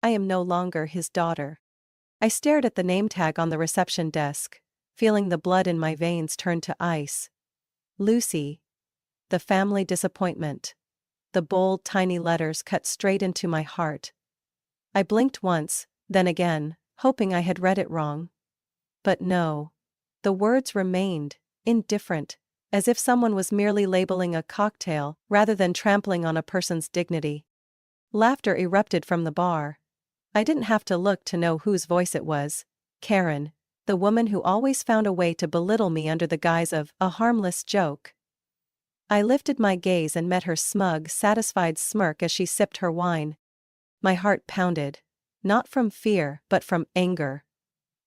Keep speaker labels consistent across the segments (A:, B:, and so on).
A: I am no longer his daughter. I stared at the name tag on the reception desk, feeling the blood in my veins turn to ice. Lucy. The family disappointment. The bold, tiny letters cut straight into my heart. I blinked once, then again, hoping I had read it wrong. But no. The words remained, indifferent, as if someone was merely labeling a cocktail rather than trampling on a person's dignity. Laughter erupted from the bar. I didn't have to look to know whose voice it was. Karen, the woman who always found a way to belittle me under the guise of a harmless joke. I lifted my gaze and met her smug, satisfied smirk as she sipped her wine. My heart pounded, not from fear but from anger.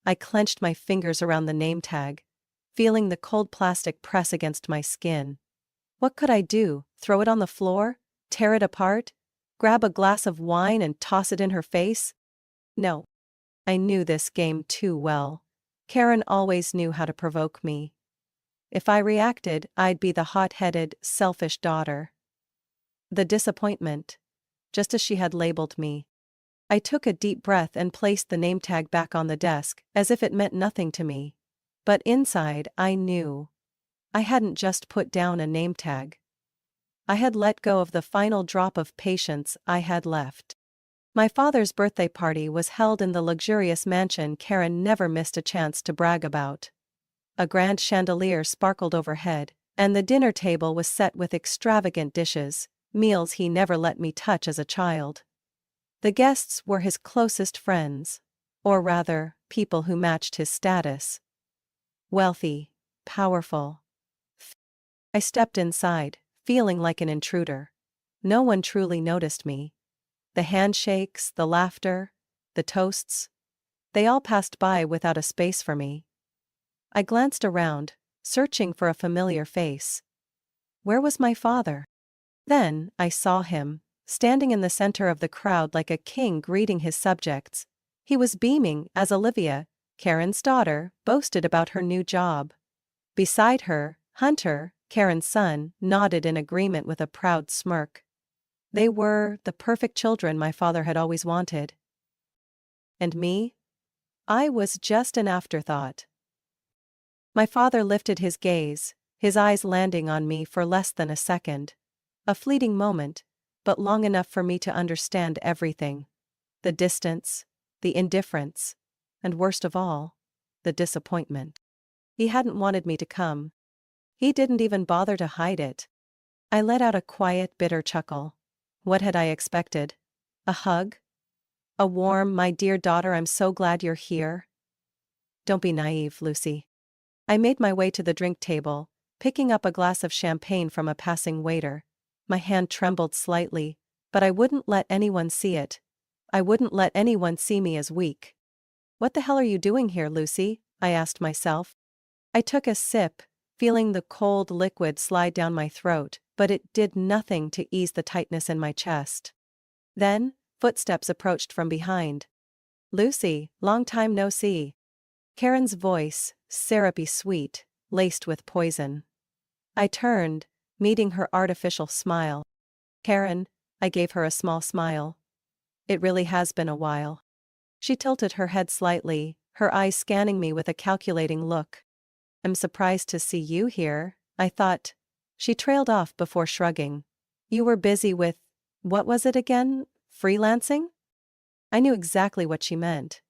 A: I clenched my fingers around the name tag, feeling the cold plastic press against my skin. What could I do? Throw it on the floor? Tear it apart? Grab a glass of wine and toss it in her face? No. I knew this game too well. Karen always knew how to provoke me. If I reacted, I'd be the hot-headed, selfish daughter. The disappointment. Just as she had labeled me. I took a deep breath and placed the name tag back on the desk, as if it meant nothing to me. But inside, I knew. I hadn't just put down a name tag. I had let go of the final drop of patience I had left. My father's birthday party was held in the luxurious mansion Karen never missed a chance to brag about. A grand chandelier sparkled overhead, and the dinner table was set with extravagant dishes, meals he never let me touch as a child. The guests were his closest friends. Or rather, people who matched his status. Wealthy, powerful. I stepped inside, feeling like an intruder. No one truly noticed me. The handshakes, the laughter, the toasts. They all passed by without a space for me. I glanced around, searching for a familiar face. Where was my father? Then, I saw him, standing in the center of the crowd like a king greeting his subjects. He was beaming as Olivia, Karen's daughter, boasted about her new job. Beside her, Hunter, Karen's son, nodded in agreement with a proud smirk. They were the perfect children my father had always wanted. And me? I was just an afterthought. My father lifted his gaze, his eyes landing on me for less than a second. A fleeting moment, but long enough for me to understand everything. The distance, the indifference, and worst of all, the disappointment. He hadn't wanted me to come. He didn't even bother to hide it. I let out a quiet, bitter chuckle. What had I expected? A hug? A warm, "My dear daughter, I'm so glad you're here"? Don't be naive, Lucy. I made my way to the drink table, picking up a glass of champagne from a passing waiter. My hand trembled slightly, but I wouldn't let anyone see it. I wouldn't let anyone see me as weak. What the hell are you doing here, Lucy? I asked myself. I took a sip, feeling the cold liquid slide down my throat, but it did nothing to ease the tightness in my chest. Then, footsteps approached from behind. Lucy, long time no see. Karen's voice, syrupy sweet, laced with poison. I turned, meeting her artificial smile. Karen, I gave her a small smile. It really has been a while. She tilted her head slightly, her eyes scanning me with a calculating look. I'm surprised to see you here, I thought. She trailed off before shrugging. You were busy with, what was it again, freelancing? I knew exactly what she meant.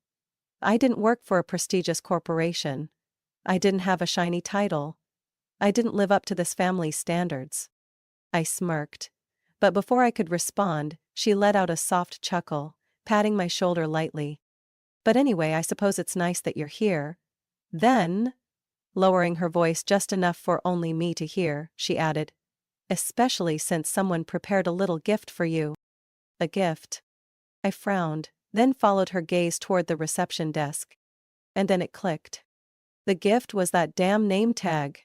A: I didn't work for a prestigious corporation. I didn't have a shiny title. I didn't live up to this family's standards. I smirked. But before I could respond, she let out a soft chuckle, patting my shoulder lightly. But anyway, I suppose it's nice that you're here. Then, lowering her voice just enough for only me to hear, she added, especially since someone prepared a little gift for you. A gift. I frowned, then followed her gaze toward the reception desk. And then it clicked. The gift was that damn name tag.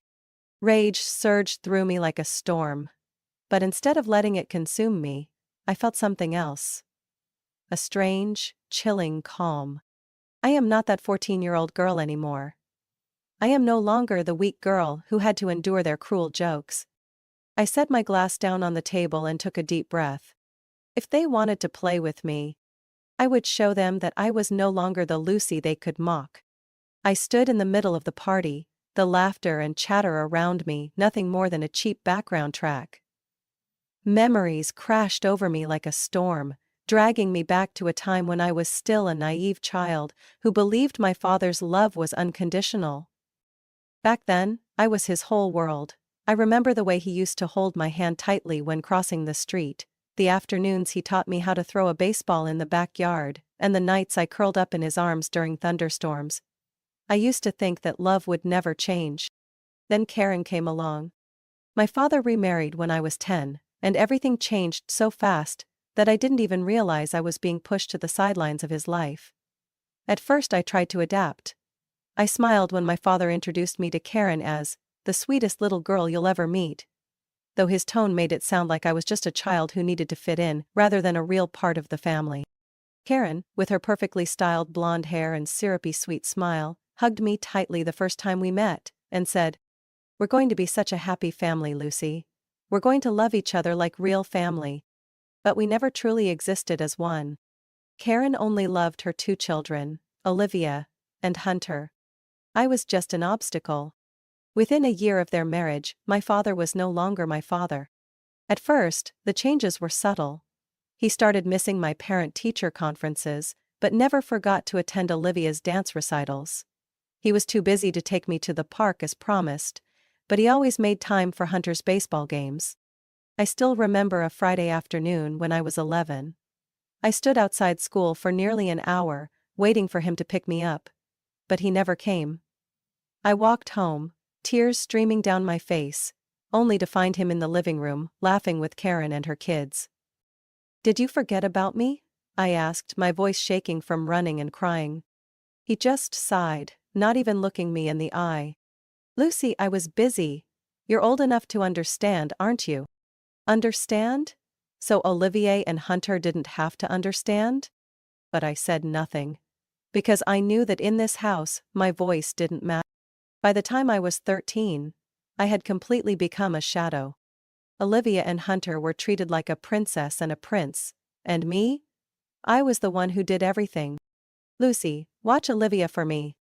A: Rage surged through me like a storm. But instead of letting it consume me, I felt something else. A strange, chilling calm. I am not that 14-year-old girl anymore. I am no longer the weak girl who had to endure their cruel jokes. I set my glass down on the table and took a deep breath. If they wanted to play with me, I would show them that I was no longer the Lucy they could mock. I stood in the middle of the party, the laughter and chatter around me nothing more than a cheap background track. Memories crashed over me like a storm, dragging me back to a time when I was still a naive child who believed my father's love was unconditional. Back then, I was his whole world. I remember the way he used to hold my hand tightly when crossing the street, the afternoons he taught me how to throw a baseball in the backyard, and the nights I curled up in his arms during thunderstorms. I used to think that love would never change. Then Karen came along. My father remarried when I was 10, and everything changed so fast that I didn't even realize I was being pushed to the sidelines of his life. At first I tried to adapt. I smiled when my father introduced me to Karen as the sweetest little girl you'll ever meet, though his tone made it sound like I was just a child who needed to fit in rather than a real part of the family. Karen, with her perfectly styled blonde hair and syrupy sweet smile, hugged me tightly the first time we met, and said, "We're going to be such a happy family, Lucy. We're going to love each other like real family." But we never truly existed as one. Karen only loved her 2 children, Olivia and Hunter. I was just an obstacle. Within a year of their marriage, my father was no longer my father. At first, the changes were subtle. He started missing my parent-teacher conferences, but never forgot to attend Olivia's dance recitals. He was too busy to take me to the park as promised, but he always made time for Hunter's baseball games. I still remember a Friday afternoon when I was 11. I stood outside school for nearly an hour, waiting for him to pick me up. But he never came. I walked home, tears streaming down my face, only to find him in the living room, laughing with Karen and her kids. "Did you forget about me?" I asked, my voice shaking from running and crying. He just sighed, not even looking me in the eye. "Lucy, I was busy. You're old enough to understand, aren't you?" Understand? So Olivier and Hunter didn't have to understand? But I said nothing. Because I knew that in this house, my voice didn't matter. By the time I was 13, I had completely become a shadow. Olivia and Hunter were treated like a princess and a prince, and me? I was the one who did everything. "Lucy, watch Olivia for me."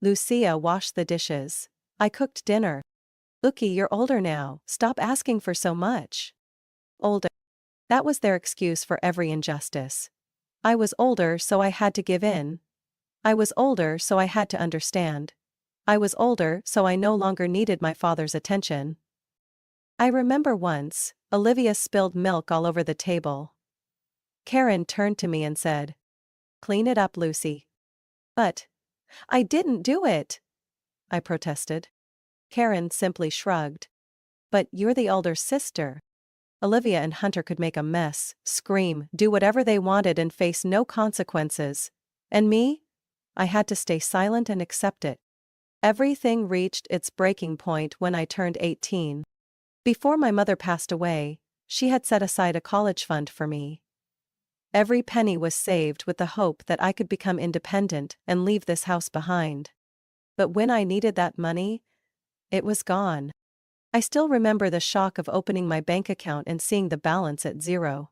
A: "Lucia, wash the dishes." "I cooked dinner." "Looky, you're older now, stop asking for so much." Older. That was their excuse for every injustice. I was older, so I had to give in. I was older, so I had to understand. I was older, so I no longer needed my father's attention. I remember once, Olivia spilled milk all over the table. Karen turned to me and said, "Clean it up, Lucy." "But I didn't do it," I protested. Karen simply shrugged. "But you're the older sister." Olivia and Hunter could make a mess, scream, do whatever they wanted and face no consequences. And me? I had to stay silent and accept it. Everything reached its breaking point when I turned 18. Before my mother passed away, she had set aside a college fund for me. Every penny was saved with the hope that I could become independent and leave this house behind. But when I needed that money, it was gone. I still remember the shock of opening my bank account and seeing the balance at 0.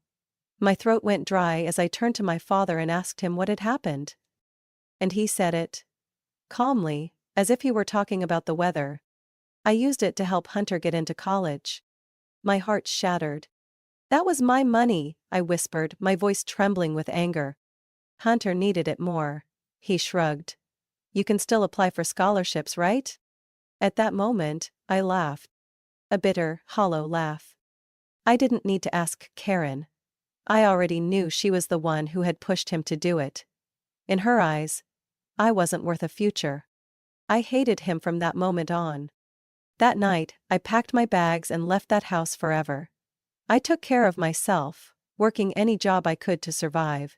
A: My throat went dry as I turned to my father and asked him what had happened. And he said it calmly, as if he were talking about the weather. "I used it to help Hunter get into college." My heart shattered. "That was my money," I whispered, my voice trembling with anger. "Hunter needed it more." He shrugged. "You can still apply for scholarships, right?" At that moment, I laughed. A bitter, hollow laugh. I didn't need to ask Karen. I already knew she was the one who had pushed him to do it. In her eyes, I wasn't worth a future. I hated him from that moment on. That night, I packed my bags and left that house forever. I took care of myself, working any job I could to survive.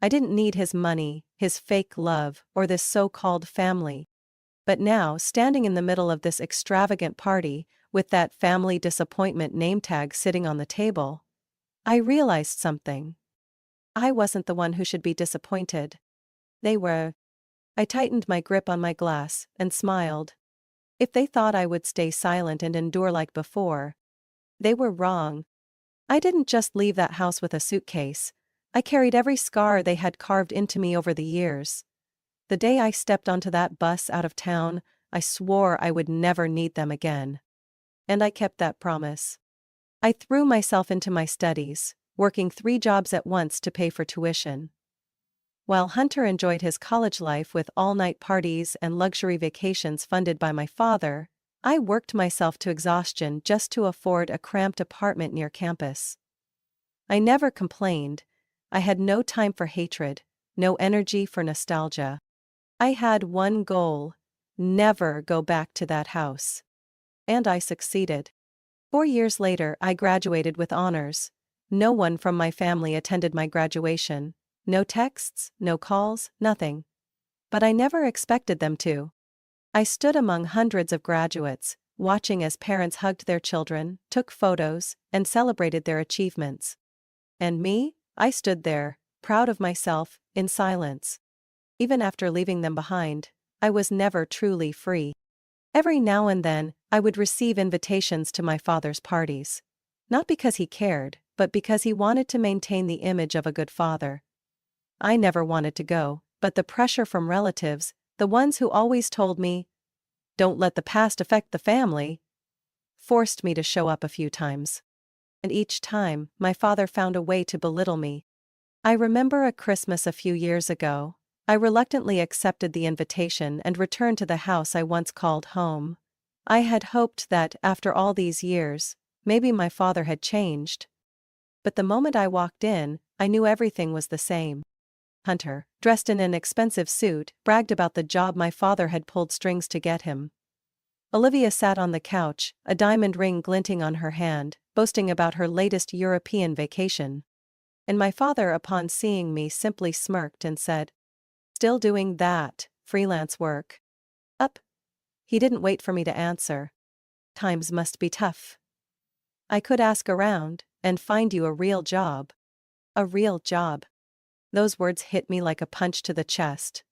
A: I didn't need his money, his fake love, or this so-called family. But now, standing in the middle of this extravagant party, with that family disappointment name tag sitting on the table, I realized something. I wasn't the one who should be disappointed. They were. I tightened my grip on my glass and smiled. If they thought I would stay silent and endure like before, they were wrong. I didn't just leave that house with a suitcase. I carried every scar they had carved into me over the years. The day I stepped onto that bus out of town, I swore I would never need them again. And I kept that promise. I threw myself into my studies, working 3 jobs at once to pay for tuition. While Hunter enjoyed his college life with all-night parties and luxury vacations funded by my father, I worked myself to exhaustion just to afford a cramped apartment near campus. I never complained. I had no time for hatred, no energy for nostalgia. I had one goal: never go back to that house. And I succeeded. 4 years later, I graduated with honors. No one from my family attended my graduation. No texts, no calls, nothing. But I never expected them to. I stood among hundreds of graduates, watching as parents hugged their children, took photos, and celebrated their achievements. And me, I stood there, proud of myself, in silence. Even after leaving them behind, I was never truly free. Every now and then, I would receive invitations to my father's parties. Not because he cared, but because he wanted to maintain the image of a good father. I never wanted to go, but the pressure from relatives, the ones who always told me, "Don't let the past affect the family," forced me to show up a few times. And each time, my father found a way to belittle me. I remember a Christmas a few years ago. I reluctantly accepted the invitation and returned to the house I once called home. I had hoped that, after all these years, maybe my father had changed. But the moment I walked in, I knew everything was the same. Hunter, dressed in an expensive suit, bragged about the job my father had pulled strings to get him. Olivia sat on the couch, a diamond ring glinting on her hand, boasting about her latest European vacation. And my father, upon seeing me, simply smirked and said, "Still doing that freelance work?" Up. He didn't wait for me to answer. "Times must be tough. I could ask around and find you a real job." A real job. Those words hit me like a punch to the chest.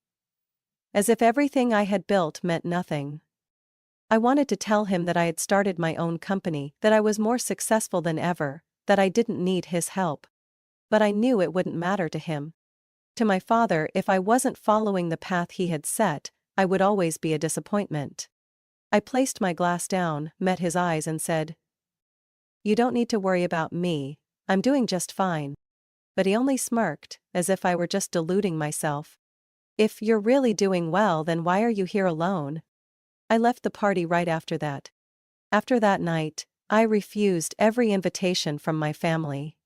A: As if everything I had built meant nothing. I wanted to tell him that I had started my own company, that I was more successful than ever, that I didn't need his help. But I knew it wouldn't matter to him. To my father, if I wasn't following the path he had set, I would always be a disappointment. I placed my glass down, met his eyes and said, "You don't need to worry about me, I'm doing just fine." But he only smirked, as if I were just deluding myself. "If you're really doing well, then why are you here alone?" I left the party right after that. After that night, I refused every invitation from my family.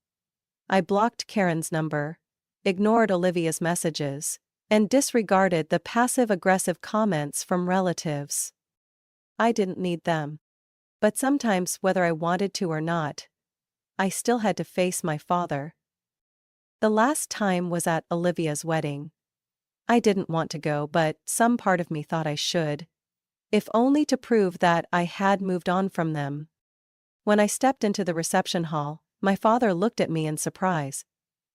A: I blocked Karen's number, ignored Olivia's messages, and disregarded the passive-aggressive comments from relatives. I didn't need them. But sometimes, whether I wanted to or not, I still had to face my father. The last time was at Olivia's wedding. I didn't want to go, but some part of me thought I should. If only to prove that I had moved on from them. When I stepped into the reception hall, my father looked at me in surprise.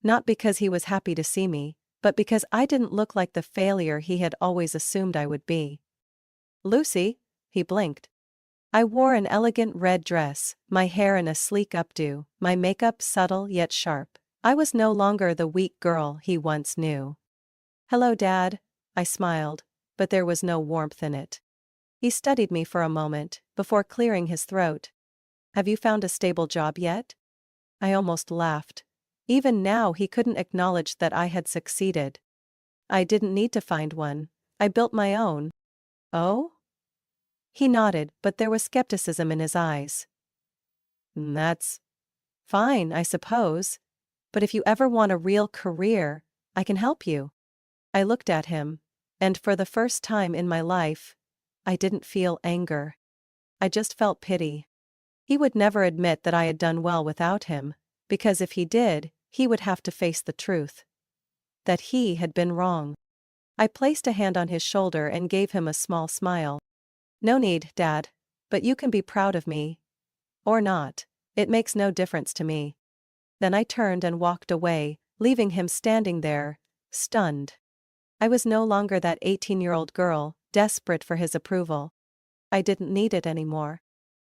A: Not because he was happy to see me, but because I didn't look like the failure he had always assumed I would be. "Lucy," he blinked. I wore an elegant red dress, my hair in a sleek updo, my makeup subtle yet sharp. I was no longer the weak girl he once knew. "Hello, Dad," I smiled, but there was no warmth in it. He studied me for a moment, before clearing his throat. "Have you found a stable job yet?" I almost laughed. Even now he couldn't acknowledge that I had succeeded. I didn't need to find one. I built my own. "Oh?" He nodded, but there was skepticism in his eyes. "That's fine, I suppose. But if you ever want a real career, I can help you." I looked at him, and for the first time in my life, I didn't feel anger. I just felt pity. He would never admit that I had done well without him, because if he did, he would have to face the truth. That he had been wrong. I placed a hand on his shoulder and gave him a small smile. "No need, Dad, but you can be proud of me. Or not, it makes no difference to me." Then I turned and walked away, leaving him standing there, stunned. I was no longer that 18-year-old girl, desperate for his approval. I didn't need it anymore.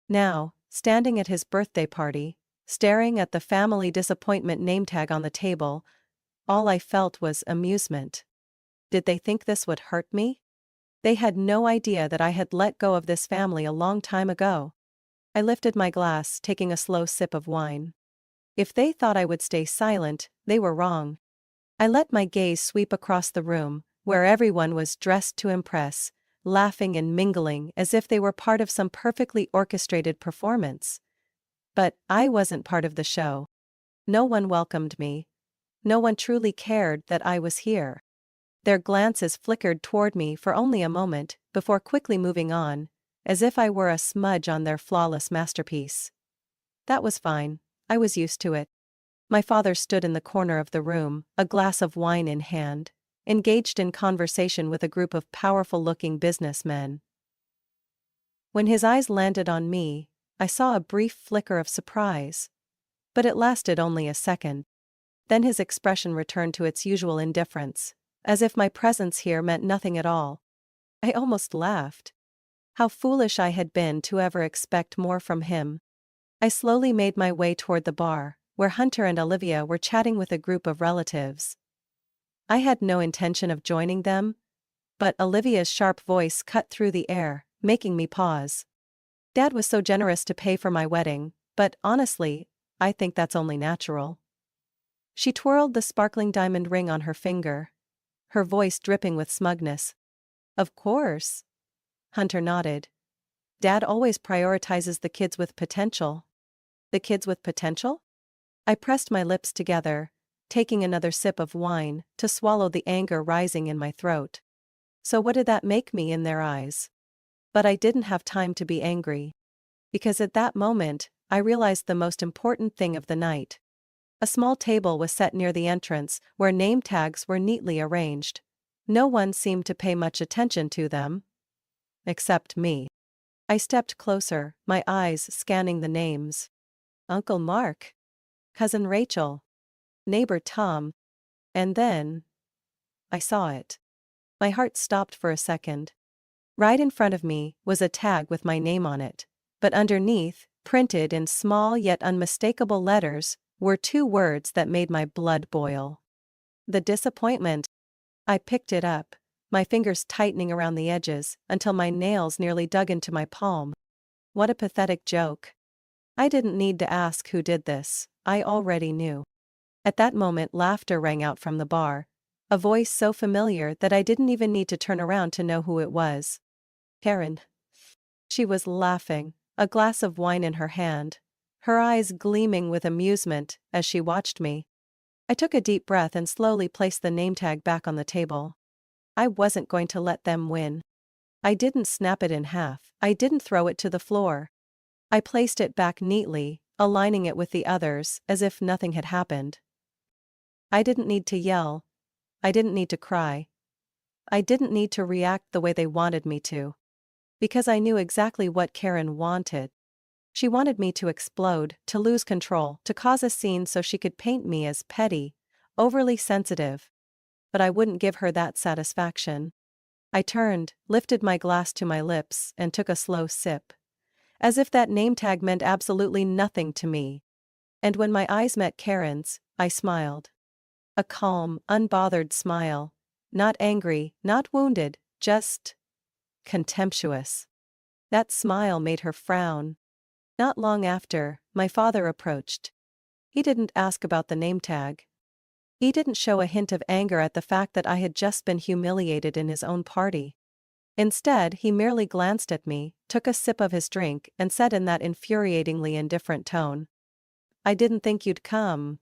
A: Now, standing at his birthday party, staring at the family disappointment name tag on the table, all I felt was amusement. Did they think this would hurt me? They had no idea that I had let go of this family a long time ago. I lifted my glass, taking a slow sip of wine. If they thought I would stay silent, they were wrong. I let my gaze sweep across the room, where everyone was dressed to impress, laughing and mingling as if they were part of some perfectly orchestrated performance. But I wasn't part of the show. No one welcomed me. No one truly cared that I was here. Their glances flickered toward me for only a moment, before quickly moving on, as if I were a smudge on their flawless masterpiece. That was fine. I was used to it. My father stood in the corner of the room, a glass of wine in hand, engaged in conversation with a group of powerful-looking businessmen. When his eyes landed on me, I saw a brief flicker of surprise. But it lasted only a second. Then his expression returned to its usual indifference, as if my presence here meant nothing at all. I almost laughed. How foolish I had been to ever expect more from him. I slowly made my way toward the bar, where Hunter and Olivia were chatting with a group of relatives. I had no intention of joining them, but Olivia's sharp voice cut through the air, making me pause. Dad was so generous to pay for my wedding, but honestly, I think that's only natural. She twirled the sparkling diamond ring on her finger, her voice dripping with smugness. Of course. Hunter nodded. Dad always prioritizes the kids with potential. The kids with potential? I pressed my lips together, taking another sip of wine to swallow the anger rising in my throat. So what did that make me in their eyes? But I didn't have time to be angry. Because at that moment, I realized the most important thing of the night. A small table was set near the entrance, where name tags were neatly arranged. No one seemed to pay much attention to them. Except me. I stepped closer, my eyes scanning the names. Uncle Mark. Cousin Rachel. Neighbor Tom. And then I saw it. My heart stopped for a second. Right in front of me was a tag with my name on it, but underneath, printed in small yet unmistakable letters, were two words that made my blood boil. The disappointment. I picked it up, my fingers tightening around the edges until my nails nearly dug into my palm. What a pathetic joke. I didn't need to ask who did this, I already knew. At that moment, laughter rang out from the bar, a voice so familiar that I didn't even need to turn around to know who it was. Karen. She was laughing, a glass of wine in her hand, her eyes gleaming with amusement as she watched me. I took a deep breath and slowly placed the name tag back on the table. I wasn't going to let them win. I didn't snap it in half, I didn't throw it to the floor. I placed it back neatly, aligning it with the others as if nothing had happened. I didn't need to yell. I didn't need to cry. I didn't need to react the way they wanted me to. Because I knew exactly what Karen wanted. She wanted me to explode, to lose control, to cause a scene so she could paint me as petty, overly sensitive. But I wouldn't give her that satisfaction. I turned, lifted my glass to my lips, and took a slow sip. As if that name tag meant absolutely nothing to me. And when my eyes met Karen's, I smiled. A calm, unbothered smile. Not angry, not wounded, just contemptuous. That smile made her frown. Not long after, my father approached. He didn't ask about the name tag. He didn't show a hint of anger at the fact that I had just been humiliated in his own party. Instead, he merely glanced at me, took a sip of his drink, and said in that infuriatingly indifferent tone, "I didn't think you'd come."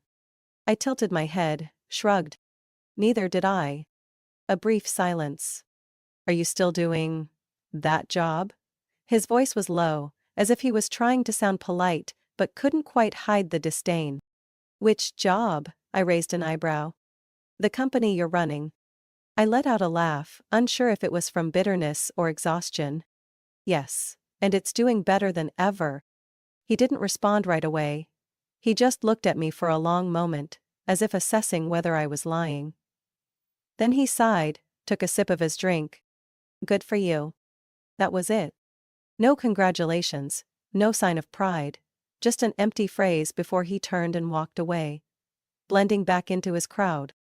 A: I tilted my head, shrugged. Neither did I. A brief silence. "Are you still doing that job?" His voice was low, as if he was trying to sound polite, but couldn't quite hide the disdain. "Which job?" I raised an eyebrow. "The company you're running." I let out a laugh, unsure if it was from bitterness or exhaustion. "Yes, and it's doing better than ever." He didn't respond right away. He just looked at me for a long moment, as if assessing whether I was lying. Then he sighed, took a sip of his drink. "Good for you." That was it. No congratulations, no sign of pride, just an empty phrase before he turned and walked away, blending back into his crowd.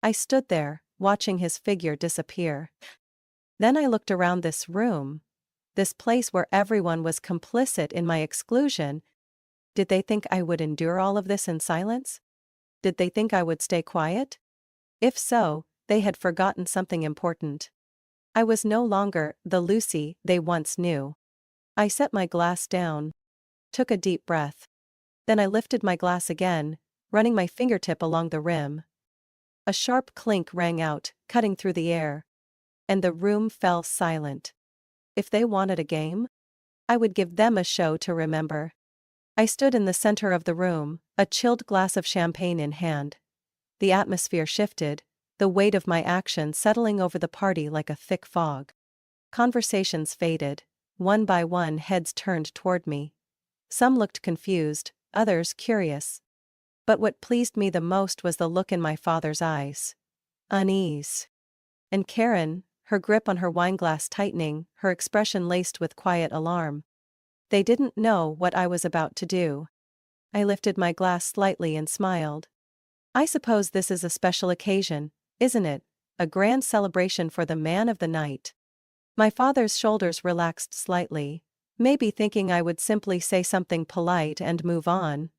A: I stood there, watching his figure disappear. Then I looked around this room. This place where everyone was complicit in my exclusion. Did they think I would endure all of this in silence? Did they think I would stay quiet? If so, they had forgotten something important. I was no longer the Lucy they once knew. I set my glass down, took a deep breath. Then I lifted my glass again, running my fingertip along the rim. A sharp clink rang out, cutting through the air. And the room fell silent. If they wanted a game, I would give them a show to remember. I stood in the center of the room, a chilled glass of champagne in hand. The atmosphere shifted, the weight of my action settling over the party like a thick fog. Conversations faded. One by one, heads turned toward me. Some looked confused, others curious. But what pleased me the most was the look in my father's eyes. Unease. And Karen, her grip on her wineglass tightening, her expression laced with quiet alarm. They didn't know what I was about to do. I lifted my glass slightly and smiled. I suppose this is a special occasion, isn't it? A grand celebration for the man of the night. My father's shoulders relaxed slightly, maybe thinking I would simply say something polite and move on.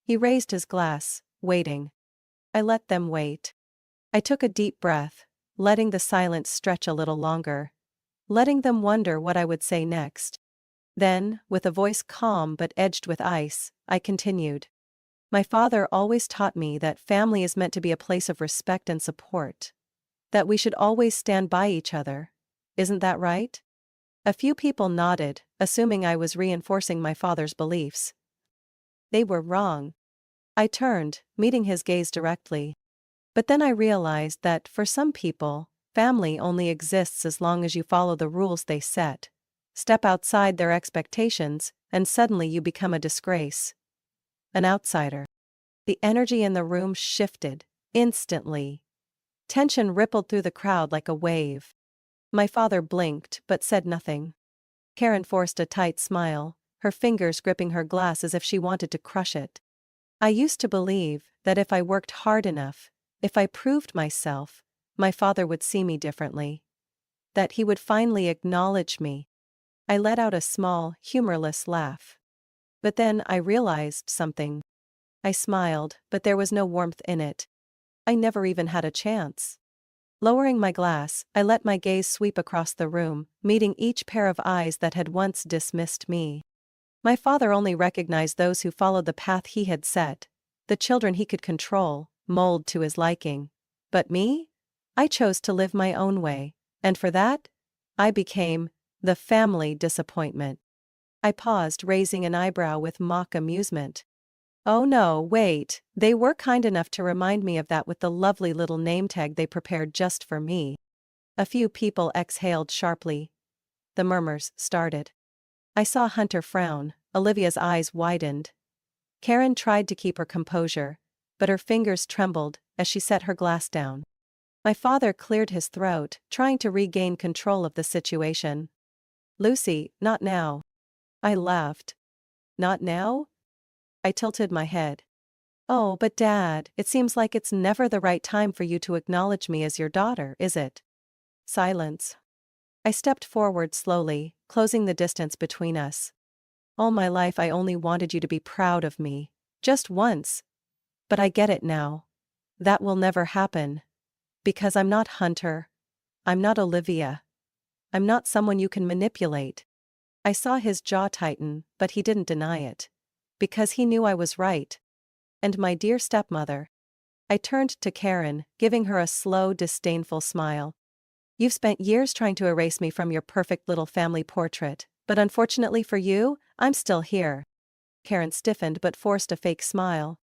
A: He raised his glass, waiting. I let them wait. I took a deep breath, letting the silence stretch a little longer. Letting them wonder what I would say next. Then, with a voice calm but edged with ice, I continued. My father always taught me that family is meant to be a place of respect and support. That we should always stand by each other. Isn't that right? A few people nodded, assuming I was reinforcing my father's beliefs. They were wrong. I turned, meeting his gaze directly. But then I realized that, for some people, family only exists as long as you follow the rules they set. Step outside their expectations, and suddenly you become a disgrace. An outsider. The energy in the room shifted, instantly. Tension rippled through the crowd like a wave. My father blinked but said nothing. Karen forced a tight smile, her fingers gripping her glass as if she wanted to crush it. I used to believe that if I worked hard enough, if I proved myself, my father would see me differently. That he would finally acknowledge me. I let out a small, humorless laugh. But then I realized something. I smiled, but there was no warmth in it. I never even had a chance. Lowering my glass, I let my gaze sweep across the room, meeting each pair of eyes that had once dismissed me. My father only recognized those who followed the path he had set, the children he could control, mold to his liking. But me? I chose to live my own way, and for that, I became the family disappointment. I paused, raising an eyebrow with mock amusement. Oh no, wait, they were kind enough to remind me of that with the lovely little name tag they prepared just for me. A few people exhaled sharply. The murmurs started. I saw Hunter frown, Olivia's eyes widened. Karen tried to keep her composure, but her fingers trembled as she set her glass down. My father cleared his throat, trying to regain control of the situation. Lucy, not now. I laughed. Not now? I tilted my head. Oh, but Dad, it seems like it's never the right time for you to acknowledge me as your daughter, is it? Silence. I stepped forward slowly, closing the distance between us. All my life I only wanted you to be proud of me. Just once. But I get it now. That will never happen. Because I'm not Hunter. I'm not Olivia. I'm not someone you can manipulate. I saw his jaw tighten, but he didn't deny it. Because he knew I was right. And my dear stepmother. I turned to Karen, giving her a slow, disdainful smile. You've spent years trying to erase me from your perfect little family portrait, but unfortunately for you, I'm still here. Karen stiffened but forced a fake smile.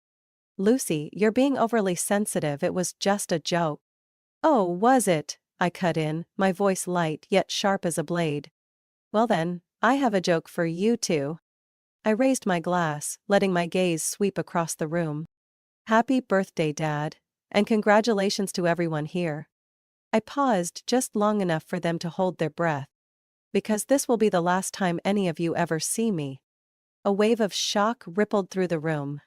A: Lucy, you're being overly sensitive, it was just a joke. Oh, was it? I cut in, my voice light yet sharp as a blade. Well then, I have a joke for you too. I raised my glass, letting my gaze sweep across the room. Happy birthday, Dad, and congratulations to everyone here. I paused just long enough for them to hold their breath. Because this will be the last time any of you ever see me. A wave of shock rippled through the room.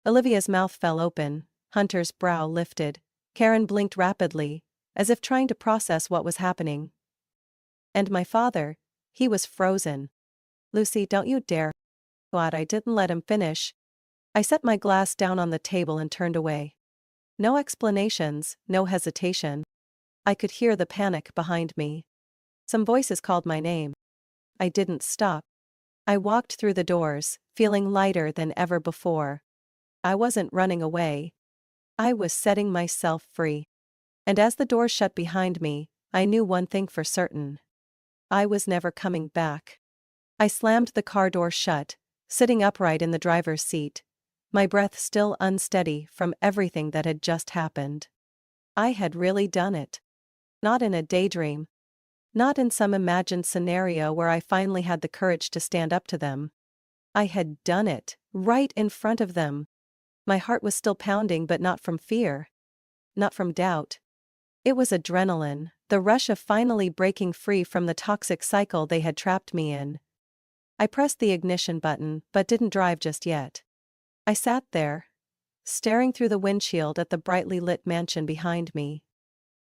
A: Olivia's mouth fell open, Hunter's brow lifted, Karen blinked rapidly, as if trying to process what was happening. And my father, he was frozen. Lucy, don't you dare. What? I didn't let him finish. I set my glass down on the table and turned away. No explanations, no hesitation. I could hear the panic behind me. Some voices called my name. I didn't stop. I walked through the doors, feeling lighter than ever before. I wasn't running away. I was setting myself free. And as the doors shut behind me, I knew one thing for certain. I was never coming back. I slammed the car door shut, sitting upright in the driver's seat, my breath still unsteady from everything that had just happened. I had really done it. Not in a daydream. Not in some imagined scenario where I finally had the courage to stand up to them. I had done it, right in front of them. My heart was still pounding, but not from fear. Not from doubt. It was adrenaline, the rush of finally breaking free from the toxic cycle they had trapped me in. I pressed the ignition button, but didn't drive just yet. I sat there, staring through the windshield at the brightly lit mansion behind me.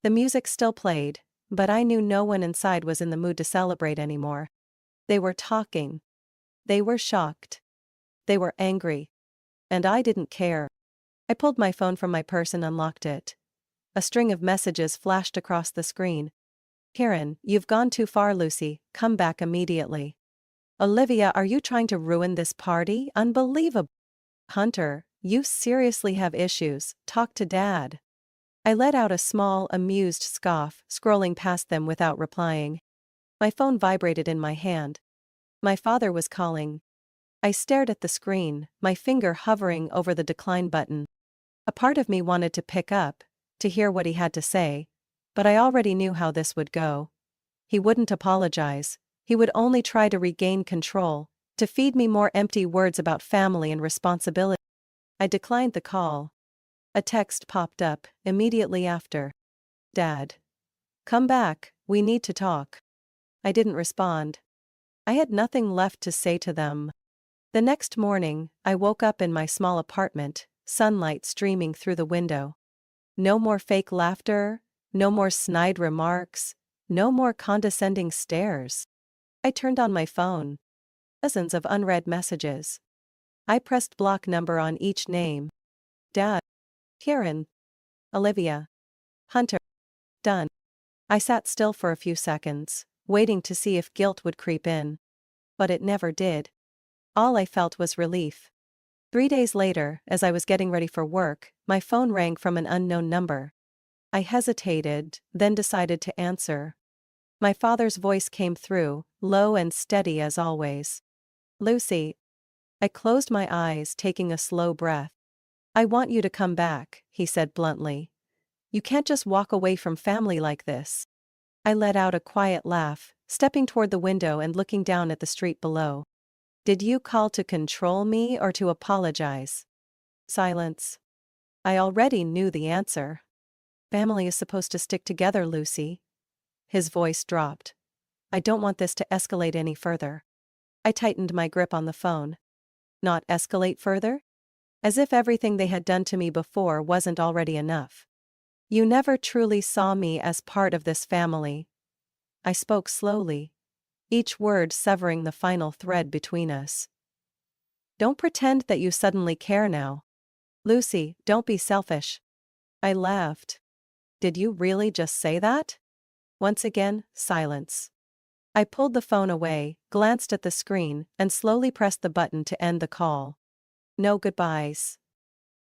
A: The music still played, but I knew no one inside was in the mood to celebrate anymore. They were talking. They were shocked. They were angry. And I didn't care. I pulled my phone from my purse and unlocked it. A string of messages flashed across the screen. Karen, you've gone too far, Lucy, come back immediately. Olivia, are you trying to ruin this party? Unbelievable. Hunter, you seriously have issues, talk to Dad. I let out a small, amused scoff, scrolling past them without replying. My phone vibrated in my hand. My father was calling. I stared at the screen, my finger hovering over the decline button. A part of me wanted to pick up, to hear what he had to say, but I already knew how this would go. He wouldn't apologize. He would only try to regain control, to feed me more empty words about family and responsibility. I declined the call. A text popped up immediately after. Dad. Come back, we need to talk. I didn't respond. I had nothing left to say to them. The next morning, I woke up in my small apartment, sunlight streaming through the window. No more fake laughter, no more snide remarks, no more condescending stares. I turned on my phone. Dozens of unread messages. I pressed block number on each name. Dad. Karen. Olivia. Hunter. Done. I sat still for a few seconds, waiting to see if guilt would creep in. But it never did. All I felt was relief. 3 days later, as I was getting ready for work, my phone rang from an unknown number. I hesitated, then decided to answer. My father's voice came through, low and steady as always. Lucy. I closed my eyes, taking a slow breath. I want you to come back, he said bluntly. You can't just walk away from family like this. I let out a quiet laugh, stepping toward the window and looking down at the street below. Did you call to control me or to apologize? Silence. I already knew the answer. Family is supposed to stick together, Lucy. His voice dropped. I don't want this to escalate any further. I tightened my grip on the phone. Not escalate further? As if everything they had done to me before wasn't already enough. You never truly saw me as part of this family. I spoke slowly, each word severing the final thread between us. Don't pretend that you suddenly care now. Lucy, don't be selfish. I laughed. Did you really just say that? Once again, silence. I pulled the phone away, glanced at the screen, and slowly pressed the button to end the call. No goodbyes.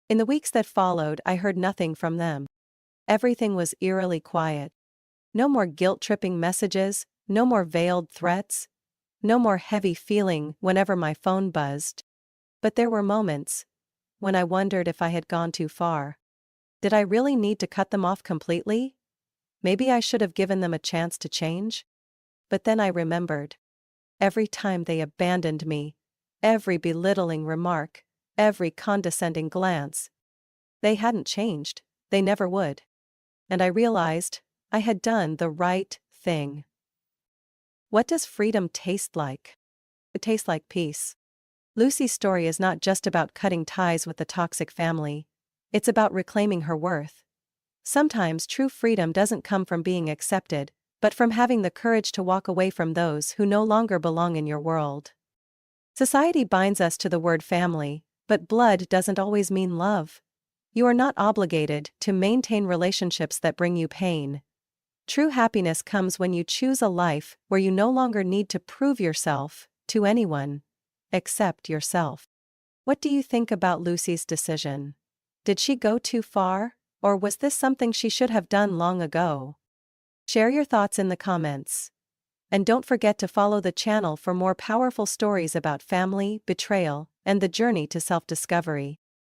A: In the weeks that followed, I heard nothing from them. Everything was eerily quiet. No more guilt-tripping messages, no more veiled threats, no more heavy feeling whenever my phone buzzed. But there were moments when I wondered if I had gone too far. Did I really need to cut them off completely? Maybe I should have given them a chance to change? But then I remembered. Every time they abandoned me, every belittling remark, every condescending glance. They hadn't changed, they never would. And I realized I had done the right thing. What does freedom taste like? It tastes like peace. Lucy's story is not just about cutting ties with the toxic family. It's about reclaiming her worth. Sometimes true freedom doesn't come from being accepted, but from having the courage to walk away from those who no longer belong in your world. Society binds us to the word family, but blood doesn't always mean love. You are not obligated to maintain relationships that bring you pain. True happiness comes when you choose a life where you no longer need to prove yourself to anyone except yourself. What do you think about Lucy's decision? Did she go too far, or was this something she should have done long ago? Share your thoughts in the comments. And don't forget to follow the channel for more powerful stories about family, betrayal, and the journey to self-discovery.